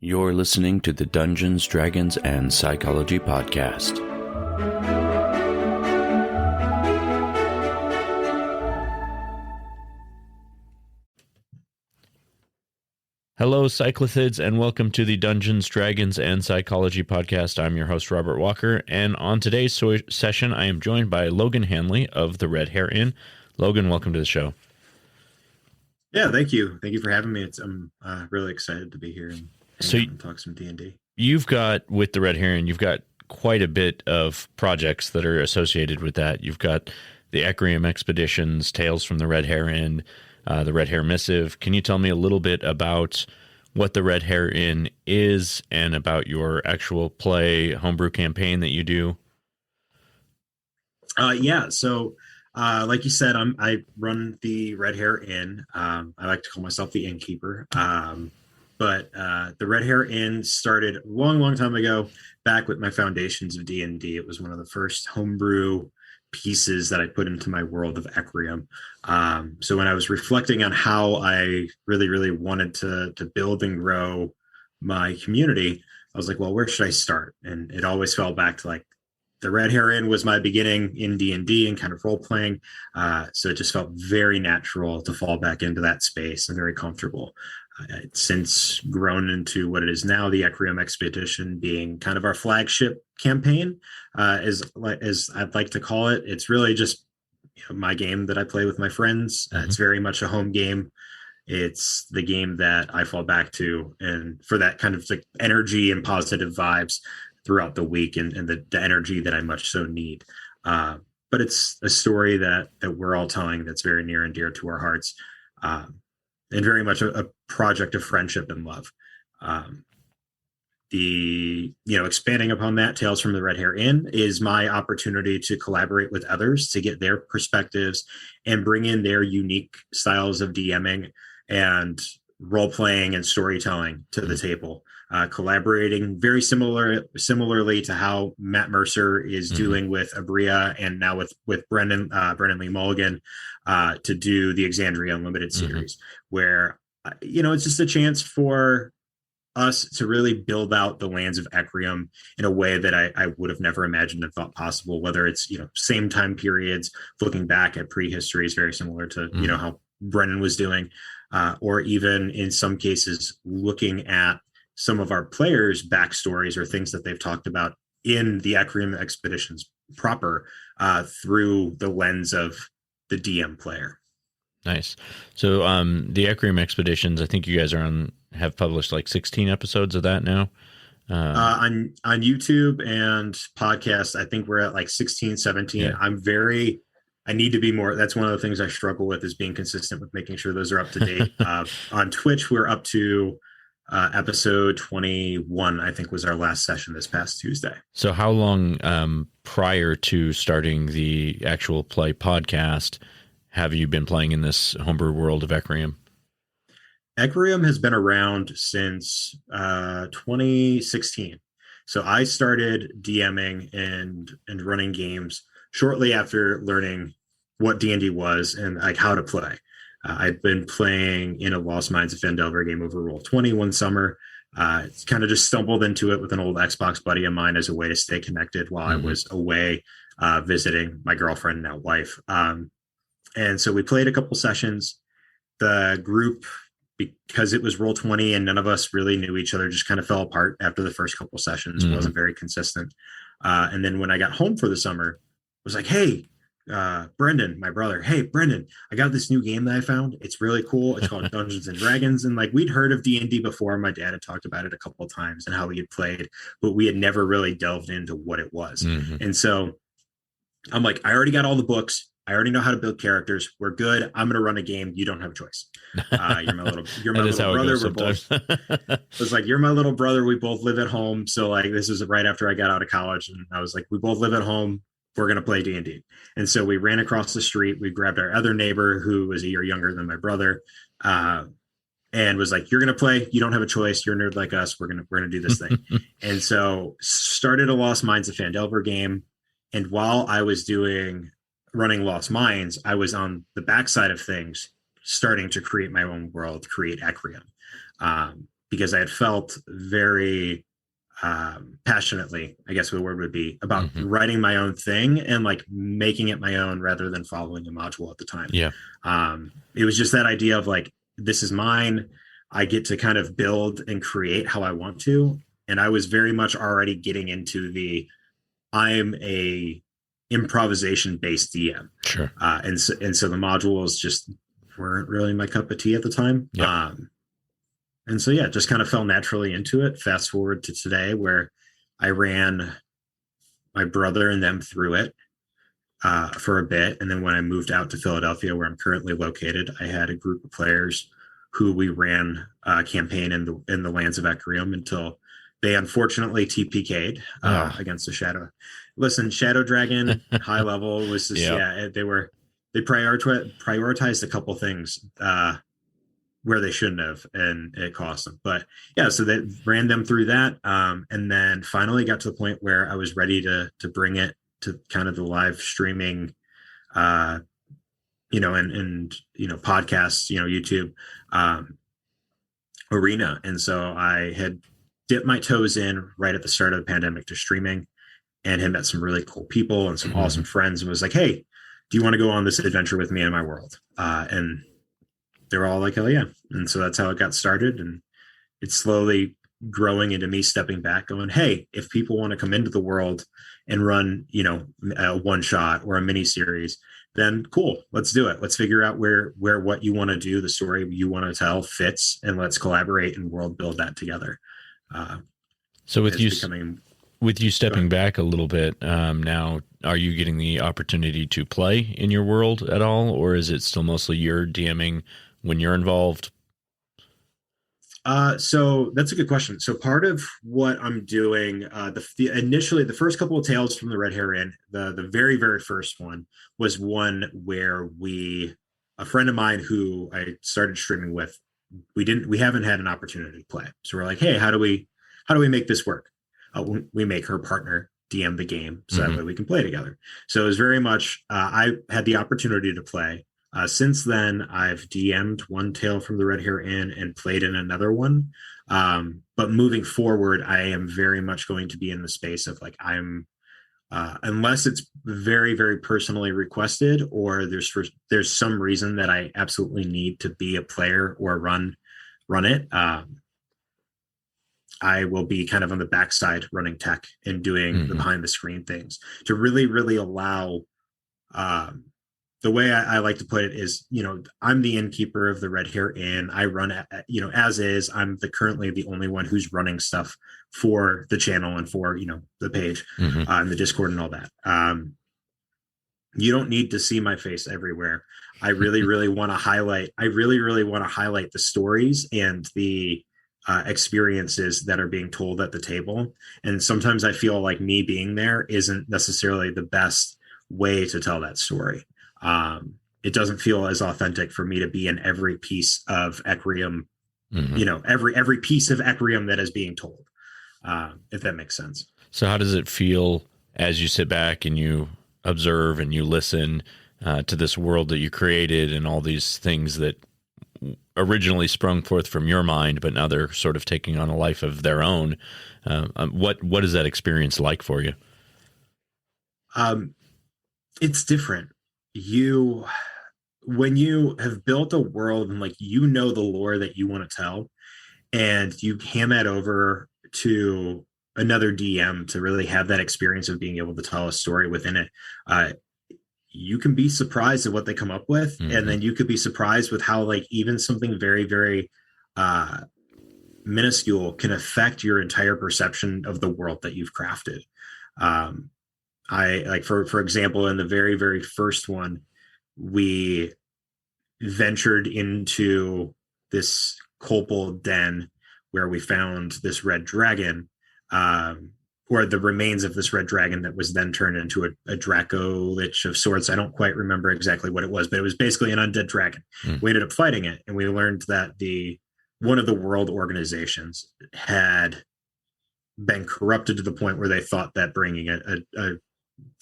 You're listening to the Dungeons, Dragons, and Psychology Podcast. Hello, Cyclothids, and welcome to the Dungeons, Dragons, and Psychology Podcast. I'm your host, Robert Walker, and on today's session, I am joined by Logan Hanley of the Red Hare Inn. Logan, welcome to the show. Yeah, thank you. Thank you for having me. I'm really excited to be here and talk some D&D. You've got, with the Red Hare Inn, you've got quite a bit of projects that are associated with that. You've got the Ecrium Expeditions, Tales from the Red Hare Inn, the Red Hare Missive. Can you tell me a little bit about what the Red Hare Inn is and about your actual play homebrew campaign that you do? So like you said, I run the Red Hare Inn. I like to call myself the innkeeper. But the Red Hare Inn started a long time ago, back with my foundations of D&D. It was one of the first homebrew pieces that I put into my world of Ecrium. So when I was reflecting on how I really wanted to build and grow my community, I was like, well, where should I start? And it always fell back to like the Red Hare Inn was my beginning in D&D and kind of role playing. So it just felt very natural to fall back into that space and very comfortable. It's since grown into what it is now, the Ecrium Expedition being kind of our flagship campaign, as I'd like to call it. It's really just my game that I play with my friends. It's very much a home game. It's the game that I fall back to, and for that kind of like energy and positive vibes throughout the week, and the energy that I much so need. But it's a story that we're all telling that's very near and dear to our hearts. And very much a project of friendship and love. Expanding upon that, Tales from the Red Hare Inn is my opportunity to collaborate with others to get their perspectives and bring in their unique styles of DMing and role-playing and storytelling to the table. Collaborating very similarly to how Matt Mercer is doing with Abria, and now with Brendan Lee Mulligan to do the Exandria Unlimited series, where it's just a chance for us to really build out the lands of Ecrium in a way that I would have never imagined and thought possible. Whether it's same time periods, looking back at prehistory is very similar to how Brendan was doing, or even in some cases looking at some of our players' backstories or things that they've talked about in the Ecrium Expeditions proper, through the lens of the DM player. Nice. So the Ecrium Expeditions, I think you guys have published like 16 episodes of that now. On YouTube and podcasts, I think we're at like 16, 17. Yeah. I need to be more. That's one of the things I struggle with, is being consistent with making sure those are up to date. On Twitch, we're up to episode 21, I think, was our last session this past Tuesday. So how long prior to starting the actual play podcast have you been playing in this homebrew world of Ecrium? Ecrium has been around since 2016. So I started DMing and running games shortly after learning what D&D was and like how to play. I've been playing in a Lost Mines of Phandelver game over Roll20 one summer. Kind of just stumbled into it with an old Xbox buddy of mine as a way to stay connected while I was away visiting my girlfriend, now wife. And so we played a couple sessions. The group, because it was Roll20 and none of us really knew each other, just kind of fell apart after the first couple sessions. It wasn't very consistent. And then when I got home for the summer, I was like, hey, Brendan, my brother, hey, Brendan, I got this new game that I found. It's really cool. It's called Dungeons and Dragons. And like, we'd heard of D&D before. My dad had talked about it a couple of times and how he had played, but we had never really delved into what it was. And so I'm like, I already got all the books. I already know how to build characters. We're good. I'm going to run a game. You don't have a choice. You're my little brother. We're both. It's like, you're my little brother. We both live at home. So like, this was right after I got out of college, and I was like, we both live at home. We're going to play D&D. And so we ran across the street. We grabbed our other neighbor who was a year younger than my brother, and was like, you're going to play. You don't have a choice. You're a nerd like us. We're going to do this thing. And so started a Lost Mines of Phandelver game. And while I was running Lost Mines, I was on the backside of things, starting to create my own world, create Ecrium. because I had felt very passionately, I guess the word would be, about Hmm. writing my own thing and like making it my own rather than following a module at the time. Yeah. It was just that idea of like, this is mine. I get to kind of build and create how I want to. And I was very much already getting into the I'm a improvisation based DM. Sure. And so the modules just weren't really my cup of tea at the time. Yep. And so yeah, just kind of fell naturally into it. Fast forward to today, where I ran my brother and them through it for a bit, and then when I moved out to Philadelphia, where I'm currently located, I had a group of players who we ran a campaign in the lands of Ecrium until they unfortunately TPK'd Ah. against the Shadow. Listen, Shadow Dragon high level was just Yeah. they prioritized a couple things where they shouldn't have, and it cost them. But yeah, so they ran them through that, and then finally got to the point where I was ready to bring it to kind of the live streaming, uh, and podcasts, YouTube arena. And so I had dipped my toes in right at the start of the pandemic to streaming, and had met some really cool people and some Hmm. awesome friends, and was like, "Hey, do you want to go on this adventure with me in my world?" And they were all like, "Hell yeah!" And so that's how it got started, and it's slowly growing into me stepping back, going, "Hey, if people want to come into the world and run, a one shot or a mini series, then cool, let's do it. Let's figure out where what you want to do, the story you want to tell fits, and let's collaborate and world build that together." Uh, So it's becoming. with you stepping back a little bit, now, are you getting the opportunity to play in your world at all, or is it still mostly you're DMing when you're involved? So that's a good question. So part of what I'm doing, initially the first couple of tales from the Red Hare Inn, the very very first one was one where a friend of mine who I started streaming with, we haven't had an opportunity to play. So we're like, hey, how do we make this work? We make her partner DM the game so that Hmm. way we can play together. So it was very much I had the opportunity to play. Since then, I've DM'd one tale from the Red Hare Inn and played in another one. But moving forward, I am very much going to be in the space of like unless it's very very personally requested, or there's some reason that I absolutely need to be a player or run it. I will be kind of on the backside running tech and doing the Hmm. behind the screen things to really really allow. Um, the way I like to put it is, I'm the innkeeper of the Red Hare Inn. I run, as is. I'm currently the only one who's running stuff for the channel and for the page Hmm. and the Discord and all that. You don't need to see my face everywhere. I really, really want to highlight. I really, really want to highlight the stories and the experiences that are being told at the table. And sometimes I feel like me being there isn't necessarily the best way to tell that story. It doesn't feel as authentic for me to be in every piece of Ecrium, Hmm. every piece of Ecrium that is being told, if that makes sense. So how does it feel as you sit back and you observe and you listen to this world that you created and all these things that originally sprung forth from your mind, but now they're sort of taking on a life of their own? What is that experience like for you? Um, it's different. You When you have built a world and like the lore that you want to tell, and you hand that over to another DM to really have that experience of being able to tell a story within it, uh, you can be surprised at what they come up with, and Hmm. then you could be surprised with how like even something very very uh, minuscule can affect your entire perception of the world that you've crafted. Um, I like for example, in the very very first one, we ventured into this kobold den where we found this red dragon, or the remains of this red dragon that was then turned into a Draco Lich of sorts. I don't quite remember exactly what it was, but it was basically an undead dragon. Mm. We ended up fighting it, and we learned that the one of the world organizations had been corrupted to the point where they thought that bringing a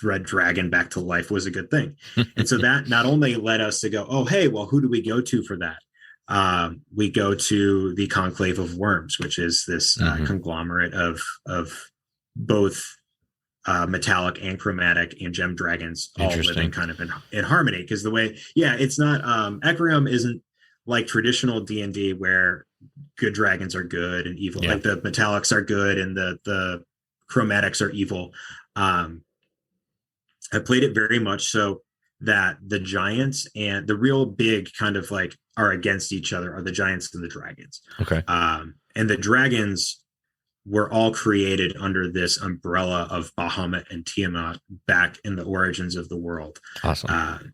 red dragon back to life was a good thing. And so that not only led us to go, oh, hey, well, who do we go to for that? We go to the Conclave of Worms, which is this conglomerate of both metallic and chromatic and gem dragons all living kind of in harmony. Because the way, it's not Ecrium isn't like traditional D&D where good dragons are good and evil. Like the metallics are good and the chromatics are evil. I played it very much so that the giants and the real big kind of like are against each other are the giants and the dragons. Okay. And the dragons were all created under this umbrella of Bahamut and Tiamat back in the origins of the world. Awesome.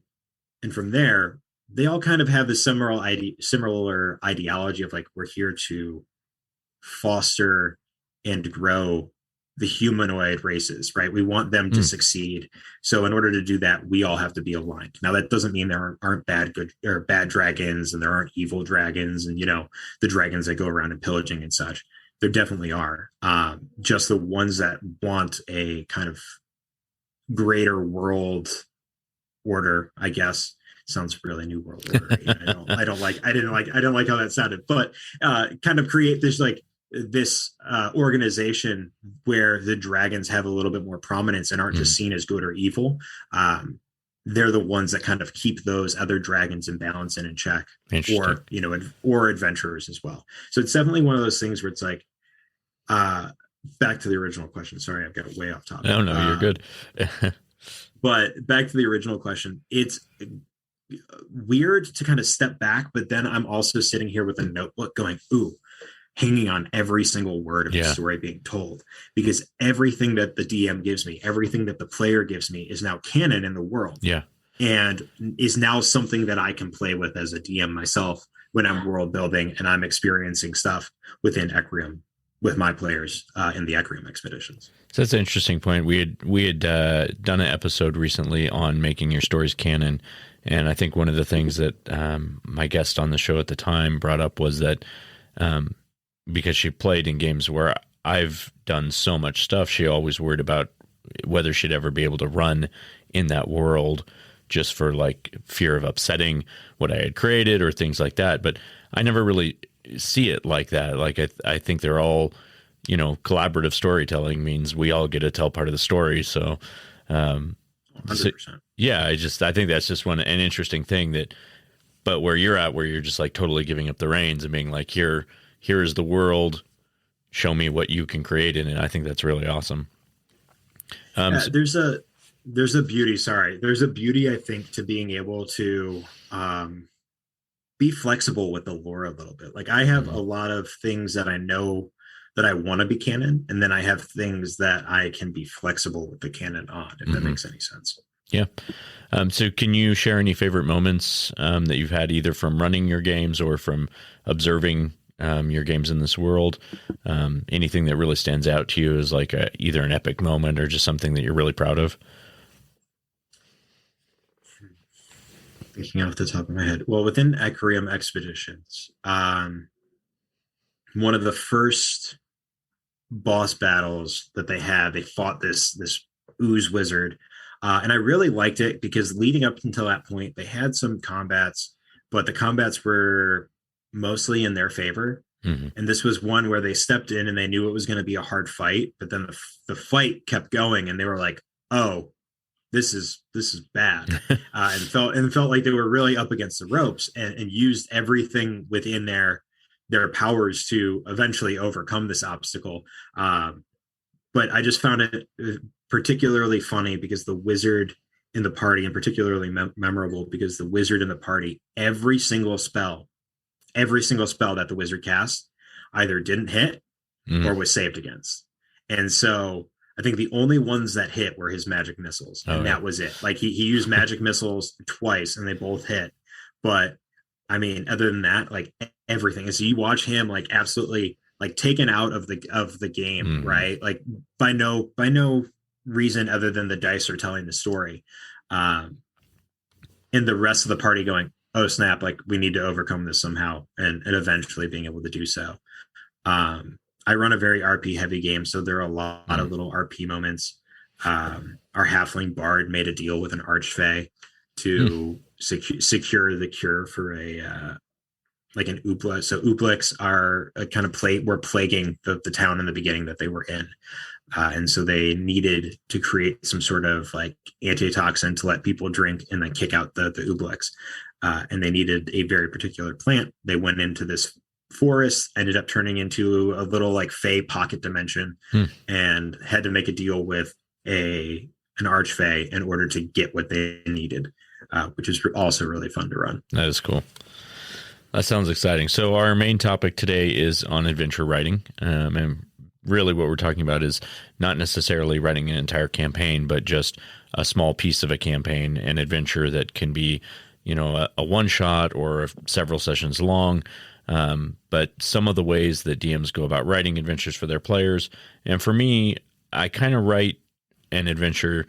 And from there, they all kind of have the similar ideology of like, we're here to foster and grow the humanoid races, right? We want them to succeed. So in order to do that, we all have to be aligned. Now, that doesn't mean there aren't bad dragons and there aren't evil dragons and, the dragons that go around and pillaging and such. There definitely are. Just the ones that want a kind of greater world order, I guess. Sounds really new world order. I don't like how that sounded, but kind of create this organization where the dragons have a little bit more prominence and aren't just seen as good or evil. They're the ones that kind of keep those other dragons in balance and in check, or adventurers as well. So it's definitely one of those things where it's like, back to the original question. Sorry, I've got way off topic. No, you're good. But back to the original question, it's weird to kind of step back, but then I'm also sitting here with a notebook going, ooh, hanging on every single word of the story being told, because everything that the DM gives me, everything that the player gives me is now canon in the world. Yeah. And is now something that I can play with as a DM myself when I'm world building and I'm experiencing stuff within Ecrium with my players in the Ecrium expeditions. So that's an interesting point. We had done an episode recently on making your stories canon. And I think one of the things that my guest on the show at the time brought up was that because she played in games where I've done so much stuff, she always worried about whether she'd ever be able to run in that world just for like fear of upsetting what I had created or things like that. But I never really see it like that. Like I think they're all, collaborative storytelling means we all get to tell part of the story. So, 100%. I think that's just an interesting thing but where you're at, where you're just like totally giving up the reins and being like, here is the world, show me what you can create in it. I think that's really awesome. There's a beauty, I think, to being able to be flexible with the lore a little bit. Like I have a lot of things that I know that I want to be canon, and then I have things that I can be flexible with the canon on, if that makes any sense. Yeah. So can you share any favorite moments that you've had either from running your games or from observing your games in this world? Anything that really stands out to you as like either an epic moment or just something that you're really proud of? Thinking off the top of my head. Well, within Ecrium expeditions, one of the first boss battles that they fought this ooze wizard. And I really liked it because leading up until that point, they had some combats, but the combats were mostly in their favor. And this was one where they stepped in and they knew it was going to be a hard fight, but then the fight kept going and they were like, oh, this is bad. And felt like they were really up against the ropes and used everything within their powers to eventually overcome this obstacle. But I just found it particularly funny because the wizard in the party, and particularly memorable because the wizard in the party, every single spell that the wizard cast either didn't hit or was saved against. And so I think the only ones that hit were his magic missiles. And that was it. Like he used magic missiles twice and they both hit. But I mean, other than that, like everything. And so you watch him like absolutely like taken out of the game, right? Like by no reason other than the dice are telling the story. And the rest of the party going, oh snap, like we need to overcome this somehow and eventually being able to do so. I run a very RP heavy game, so there are a lot of little RP moments. Our halfling bard made a deal with an archfey to secure the cure for like an oobleck. So ooblecks are a kind of were plaguing the town in the beginning that they were in. And so they needed to create some sort of like antitoxin to let people drink and then kick out the ooblecks. And they needed a very particular plant. They went into this forest, ended up turning into a little like fey pocket dimension, Hmm. and had to make a deal with an archfey in order to get what they needed, which is also really fun to run. That is cool. That sounds exciting. So our main topic today is on adventure writing, and really what we're talking about is not necessarily writing an entire campaign, but just a small piece of a campaign, an adventure that can be, a one shot or several sessions long. But some of the ways that DMs go about writing adventures for their players. And for me, I kind of write an adventure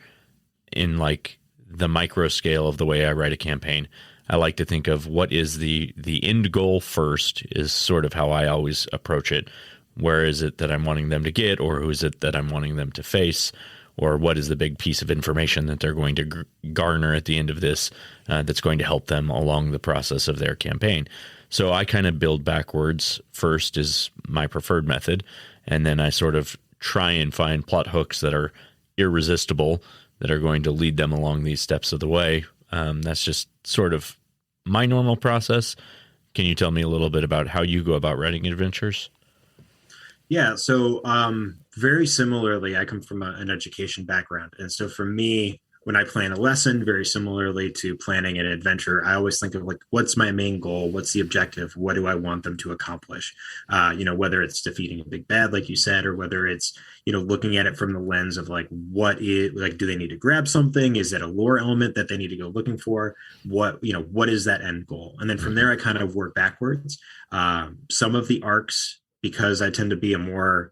in like the micro scale of the way I write a campaign. I like to think of what is the end goal first is sort of how I always approach it. Where is it that I'm wanting them to get, or who is it that I'm wanting them to face, or what is the big piece of information that they're going to garner at the end of this that's going to help them along the process of their campaign. So I kind of build backwards. First is my preferred method, and then I sort of try and find plot hooks that are irresistible, that are going to lead them along these steps of the way. That's just sort of my normal process. Can you tell me a little bit about how you go about writing adventures? Yeah, so very similarly, I come from an education background. And so for me, when I plan a lesson, very similarly to planning an adventure, I always think of like, what's my main goal? What's the objective? What do I want them to accomplish? Whether it's defeating a big bad, like you said, or whether it's, looking at it from the lens of like, do they need to grab something? Is it a lore element that they need to go looking for? What is that end goal? And then from there, I kind of work backwards. Some of the arcs, because I tend to be a more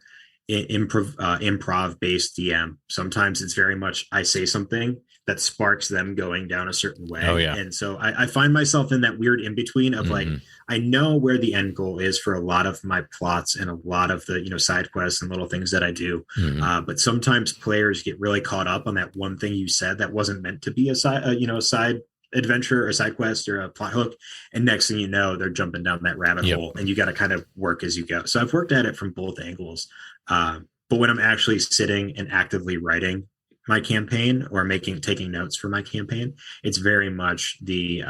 improv based DM. Sometimes it's very much I say something that sparks them going down a certain way. Oh, yeah. And so I find myself in that weird in between of like, I know where the end goal is for a lot of my plots and a lot of the, side quests and little things that I do. But sometimes players get really caught up on that one thing you said that wasn't meant to be a side adventure or side quest or a plot hook, and next thing you know they're jumping down that rabbit hole, and you got to kind of work as you go. So I've worked at it from both angles, but when I'm actually sitting and actively writing my campaign or taking notes for my campaign, it's very much the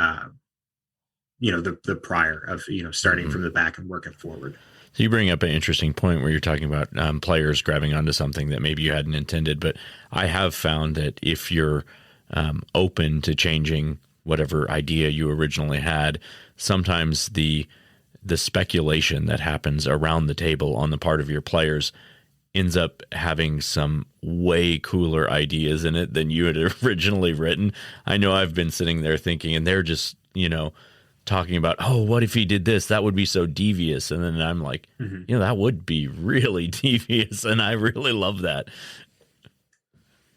prior of starting from the back and working forward. So you bring up an interesting point where you're talking about players grabbing onto something that maybe you hadn't intended, but I have found that if you're open to changing whatever idea you originally had, sometimes the speculation that happens around the table on the part of your players ends up having some way cooler ideas in it than you had originally written. I know I've been sitting there thinking, and they're just, talking about, oh, what if he did this? That would be so devious. And then I'm like, that would be really devious. And I really love that.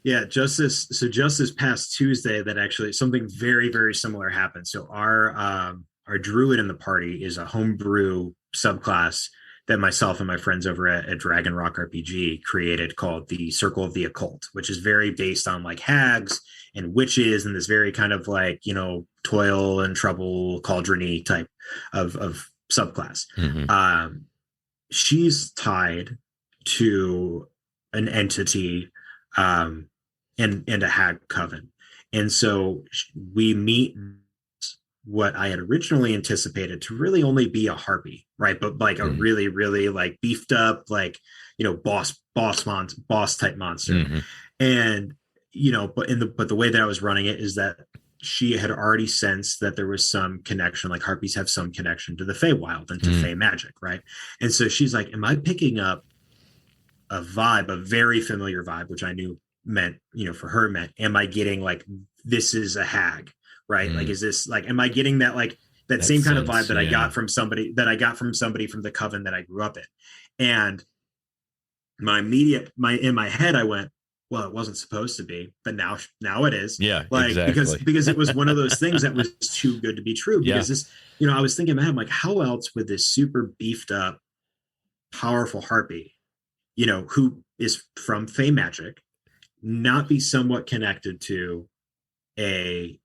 Yeah, just this past Tuesday, that actually something very, very similar happened. So our druid in the party is a homebrew subclass that myself and my friends over at Dragon Rock RPG created, called the Circle of the Occult, which is very based on like hags and witches and this very kind of like, toil and trouble cauldron-y type of subclass. She's tied to an entity and a hag coven. And so we meet what I had originally anticipated to really only be a harpy, right? But like a really, really like beefed up, like, boss type monster. And, but the way that I was running it is that she had already sensed that there was some connection, like harpies have some connection to the Feywild and to Fey magic, right? And so she's like, am I picking up a vibe, a very familiar vibe, which I knew meant, for her meant, am I getting like, this is a hag, right? Like, is this like, am I getting that, like that same kind of vibe that I got from somebody from the coven that I grew up in? And in my head, I went, well, it wasn't supposed to be, but now it is. Yeah, like, exactly. because it was one of those things that was too good to be true. Because this, I was thinking in my head, like, how else would this super beefed up, powerful harpy, who is from Fey magic, not be somewhat connected to a,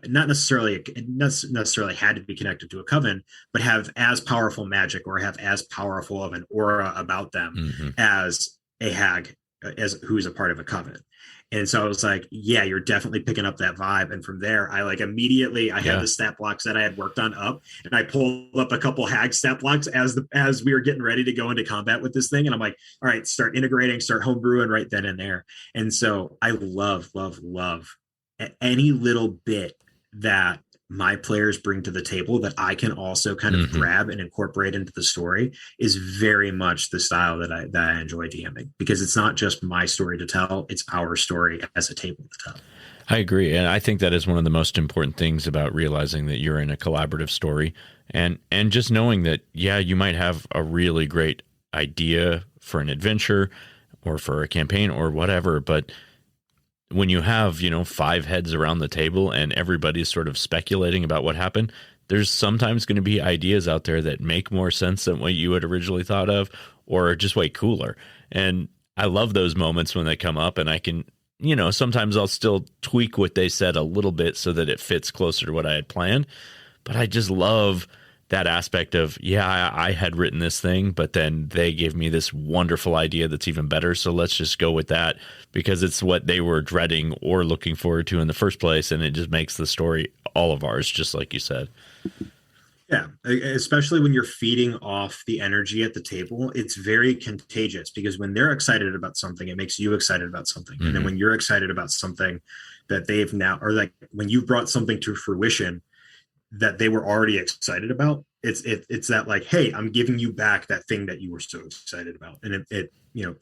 not necessarily had to be connected to a coven, but have as powerful magic or have as powerful of an aura about them Mm-hmm. as a hag, as who's a part of a coven. And so I was like, yeah, you're definitely picking up that vibe. And from there, I like immediately, I had Yeah. the stat blocks that I had worked on up, and I pulled up a couple hag stat blocks as we were getting ready to go into combat with this thing. And I'm like, all right, start integrating, start homebrewing right then and there. And so I love any little bit that my players bring to the table that I can also kind of Mm-hmm. grab and incorporate into the story is very much the style that I enjoy DMing, because it's not just my story to tell, it's our story as a table to tell. I agree, and I think that is one of the most important things about realizing that you're in a collaborative story, and just knowing that, yeah, you might have a really great idea for an adventure or for a campaign or whatever, but when you have, 5 heads around the table and everybody's sort of speculating about what happened, there's sometimes going to be ideas out there that make more sense than what you had originally thought of, or are just way cooler. And I love those moments when they come up, and I can, sometimes I'll still tweak what they said a little bit so that it fits closer to what I had planned. But I just love that aspect of, yeah, I had written this thing, but then they gave me this wonderful idea that's even better. So let's just go with that because it's what they were dreading or looking forward to in the first place. And it just makes the story all of ours, just like you said. Yeah, especially when you're feeding off the energy at the table, it's very contagious, because when they're excited about something, it makes you excited about something. Mm-hmm. And then when you're excited about something that they've now, or like when you've brought something to fruition that they were already excited about, it's that like, hey, I'm giving you back that thing that you were so excited about. And it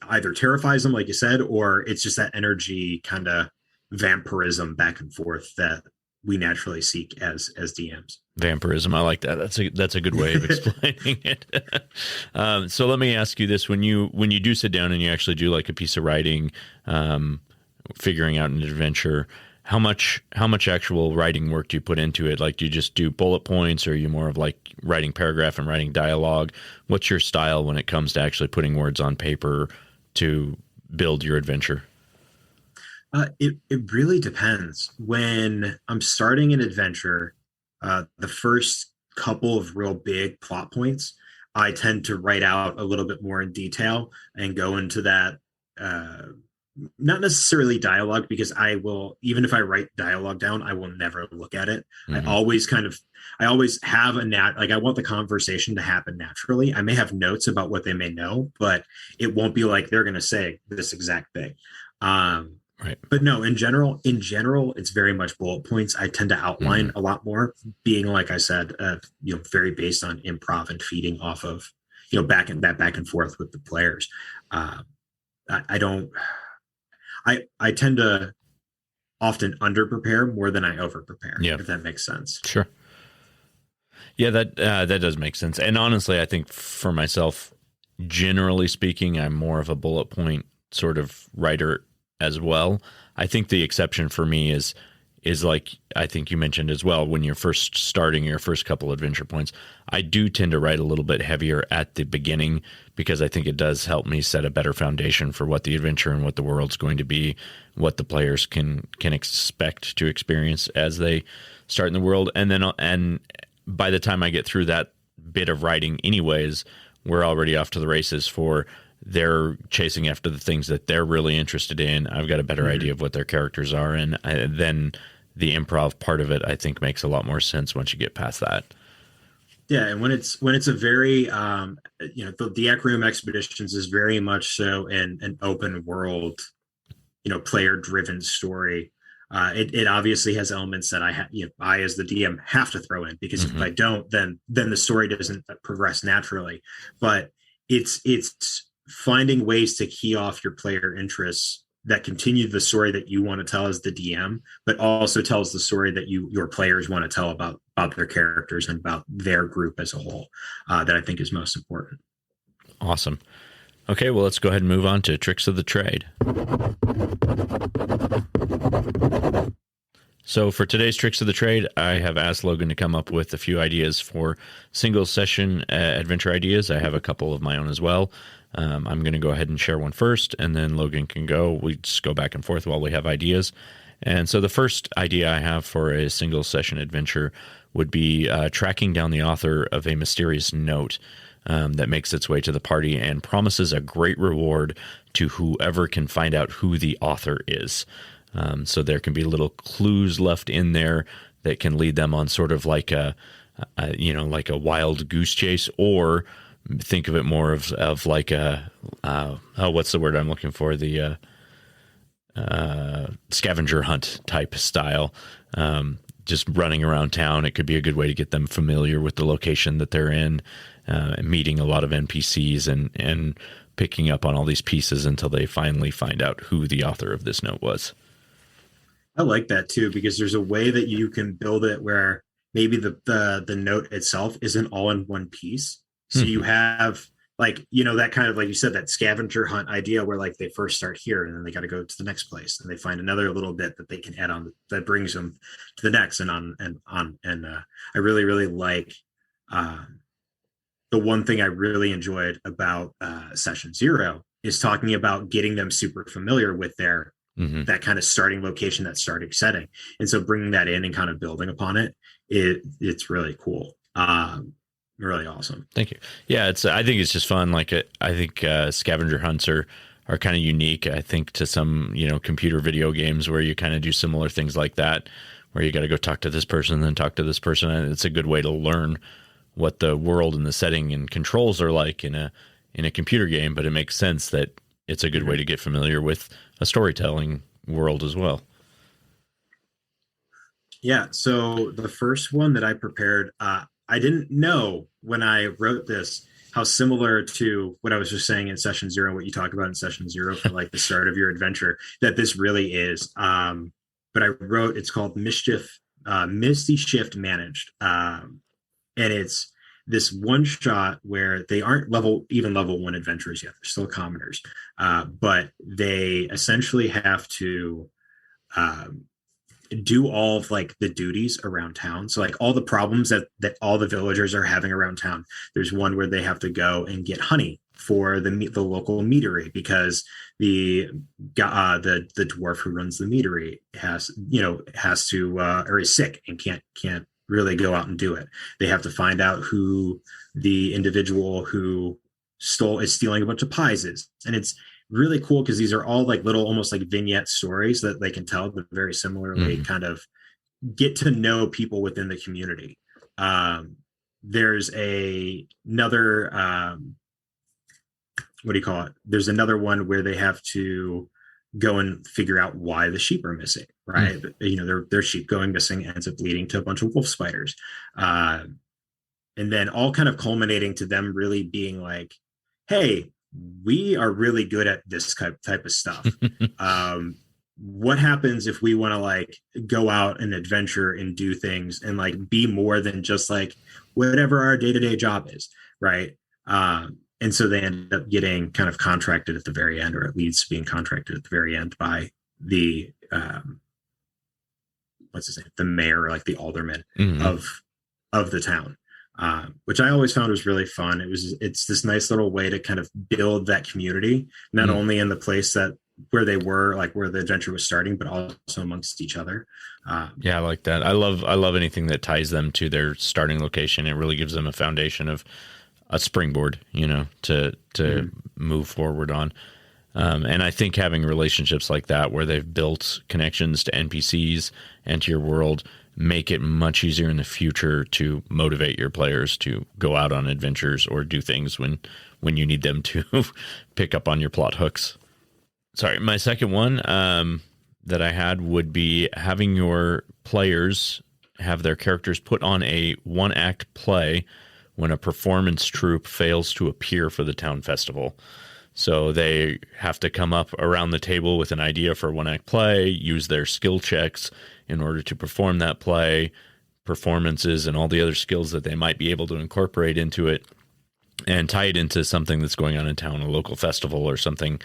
either terrifies them, like you said, or it's just that energy kind of vampirism back and forth that we naturally seek as DMs. Vampirism, I like that. That's a good way of explaining it. So let me ask you this: when you do sit down and you actually do like a piece of writing, figuring out an adventure, how much actual writing work do you put into it? Like, do you just do bullet points, or are you more of like writing paragraph and writing dialogue? What's your style when it comes to actually putting words on paper to build your adventure? It really depends. When I'm starting an adventure, the first couple of real big plot points, I tend to write out a little bit more in detail and go into that. Not necessarily dialogue, because I will, even if I write dialogue down, I will never look at it. Mm-hmm. I always have I want the conversation to happen naturally. I may have notes about what they may know, but it won't be like they're going to say this exact thing. Right. But no, in general, it's very much bullet points. I tend to outline a lot more, being, like I said, very based on improv and feeding off of, back and forth with the players. I tend to often under prepare more than I over prepare. Yeah. If that makes sense. Sure. Yeah, that does make sense. And honestly, I think for myself, generally speaking, I'm more of a bullet point sort of writer as well. I think the exception for me is like, I think you mentioned as well, when you're first starting your first couple adventure points, I do tend to write a little bit heavier at the beginning, because I think it does help me set a better foundation for what the adventure and what the world's going to be, what the players can expect to experience as they start in the world. And by the time I get through that bit of writing anyways, we're already off to the races for they're chasing after the things that they're really interested in. I've got a better idea of what their characters are. And then the improv part of it, I think, makes a lot more sense once you get past that. Yeah. And when it's a very, the Acronym Expeditions is very much so an open world, player driven story. It obviously has elements that I as the DM have to throw in, because if I don't, then the story doesn't progress naturally. But it's finding ways to key off your player interests that continue the story that you want to tell as the DM, but also tells the story that your players want to tell about their characters and about their group as a whole, that I think is most important. Awesome. Okay, well, let's go ahead and move on to tricks of the trade. So for today's tricks of the trade, I have asked Logan to come up with a few ideas for single session adventure ideas. I have a couple of my own as well. I'm going to go ahead and share one first, and then Logan can go. We just go back and forth while we have ideas. And so the first idea I have for a single session adventure would be tracking down the author of a mysterious note that makes its way to the party and promises a great reward to whoever can find out who the author is. So there can be little clues left in there that can lead them on sort of like like a wild goose chase, or think of it more of like a what's the word I'm looking for? The scavenger hunt type style. Just running around town. It could be a good way to get them familiar with the location that they're in, meeting a lot of NPCs and picking up on all these pieces until they finally find out who the author of this note was. I like that too, because there's a way that you can build it where maybe the note itself isn't all in one piece. So you have that kind of, like you said, that scavenger hunt idea where like they first start here and then they got to go to the next place and they find another little bit that they can add on that brings them to the next and on and on. And I really, really like the one thing I really enjoyed about session 0 is talking about getting them super familiar with their that kind of starting location, that starting setting. And so bringing that in and kind of building upon it's really cool. Really awesome. Thank you. Yeah, I think it's just fun. Like I think scavenger hunts are kind of unique. I think to some computer video games where you kind of do similar things like that, where you got to go talk to this person, then talk to this person. And it's a good way to learn what the world and the setting and controls are like in a computer game. But it makes sense that it's a good way to get familiar with a storytelling world as well. Yeah. So the first one that I prepared, I didn't know when I wrote this how similar to what I was just saying in session 0, what you talk about in session 0 for like the start of your adventure, that this really is. But I wrote, it's called Misty Shift Managed. And it's this one shot where they aren't level 1 adventurers yet. They're still commoners. But they essentially have to do all of like the duties around town. So like all the problems that all the villagers are having around town. There's one where they have to go and get honey for the local meadery because the dwarf who runs the meadery has to or is sick and can't really go out and do it. They have to find out who the individual who is stealing a bunch of pies is. And it's really cool because these are all like little almost like vignette stories that they can tell, but very similarly kind of get to know people within the community. There's another what do you call it? There's another one where they have to go and figure out why the sheep are missing, right? Their sheep going missing ends up leading to a bunch of wolf spiders. And then all kind of culminating to them really being like, hey, we are really good at this type of stuff. What happens if we want to like go out and adventure and do things and like be more than just like whatever our day-to-day job is, right? And so they end up getting kind of contracted at the very end, or at least being contracted at the very end by the what's his name, the mayor, or like the alderman of the town. Which I always found was really fun. It's this nice little way to kind of build that community, not only in the place where they were, like where the adventure was starting, but also amongst each other. Yeah, I like that. I love anything that ties them to their starting location. It really gives them a foundation of a springboard, to move forward on. And I think having relationships like that, where they've built connections to NPCs and to your world, make it much easier in the future to motivate your players to go out on adventures or do things when you need them to pick up on your plot hooks. Sorry, my second one that I had would be having your players have their characters put on a one-act play when a performance troupe fails to appear for the town festival. So they have to come up around the table with an idea for a one-act play, use their skill checks in order to perform that play, performances, and all the other skills that they might be able to incorporate into it and tie it into something that's going on in town, a local festival or something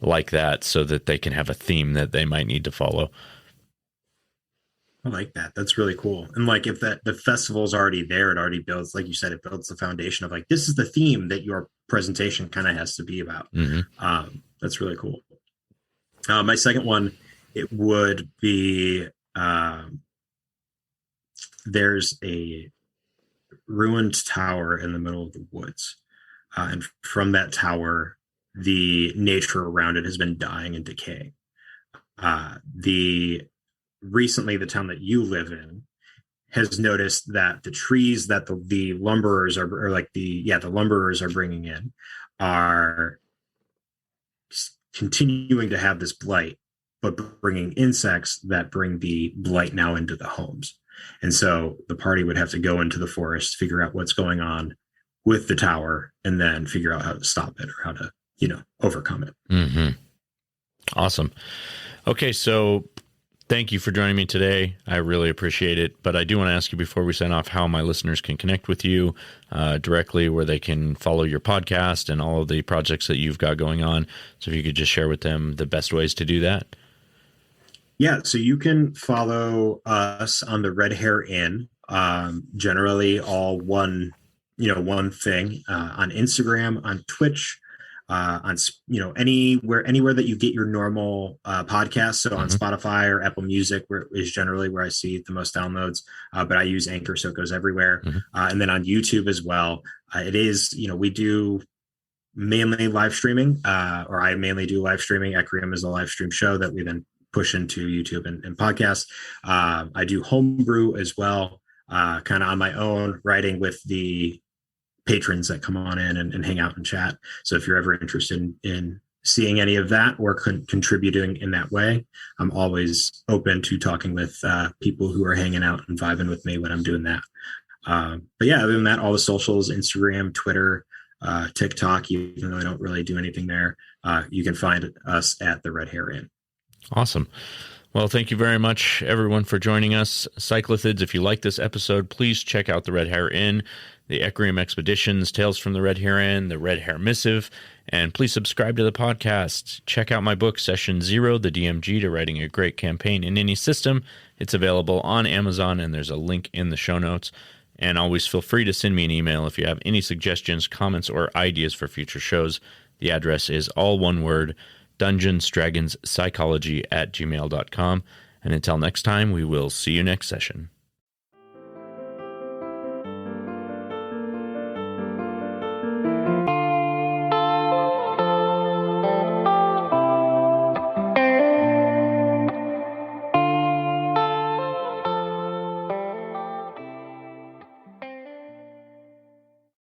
like that, so that they can have a theme that they might need to follow. I like that. That's really cool. And like if the festival's already there, it already builds, like you said, it builds the foundation of like, this is the theme that your presentation kind of has to be about. That's really cool. My second one It would be there's a ruined tower in the middle of the woods, and from that tower, the nature around it has been dying and decaying. The recently, the town that you live in has noticed that the trees that the lumberers are, or like the lumberers are bringing in, are continuing to have this blight, but bringing insects that bring the blight now into the homes. And so the party would have to go into the forest, figure out what's going on with the tower, and then figure out how to stop it or how to, overcome it. Mm-hmm. Awesome. Okay, so thank you for joining me today. I really appreciate it. But I do want to ask you before we sign off how my listeners can connect with you directly, where they can follow your podcast and all of the projects that you've got going on. So if you could just share with them the best ways to do that. Yeah, so you can follow us on the Red Hare Inn. Generally, all one thing, on Instagram, on Twitch, on anywhere that you get your normal podcasts. So on Spotify or Apple Music, where is generally where I see the most downloads. But I use Anchor, so it goes everywhere. And then on YouTube as well. It is, we do mainly live streaming, or I mainly do live streaming. Ecrium is a live stream show that we then push into YouTube and podcasts. I do homebrew as well, kind of on my own, writing with the patrons that come on in and hang out and chat. So if you're ever interested in seeing any of that or contributing in that way, I'm always open to talking with people who are hanging out and vibing with me when I'm doing that. But yeah, other than that, all the socials, Instagram, Twitter, TikTok, even though I don't really do anything there, you can find us at the Red Hare Inn. Awesome. Well, thank you very much, everyone, for joining us. Cyclothids, if you like this episode, please check out the Red Hare Inn, the Ecrium Expeditions, Tales from the Red Hare Inn, the Red Hare Missive, and please subscribe to the podcast. Check out my book, Session Zero, the DMG to Writing a Great Campaign in Any System. It's available on Amazon, and there's a link in the show notes. And always feel free to send me an email if you have any suggestions, comments, or ideas for future shows. The address is all one word, dungeonsdragonspsychology@gmail.com. And until next time, we will see you next session.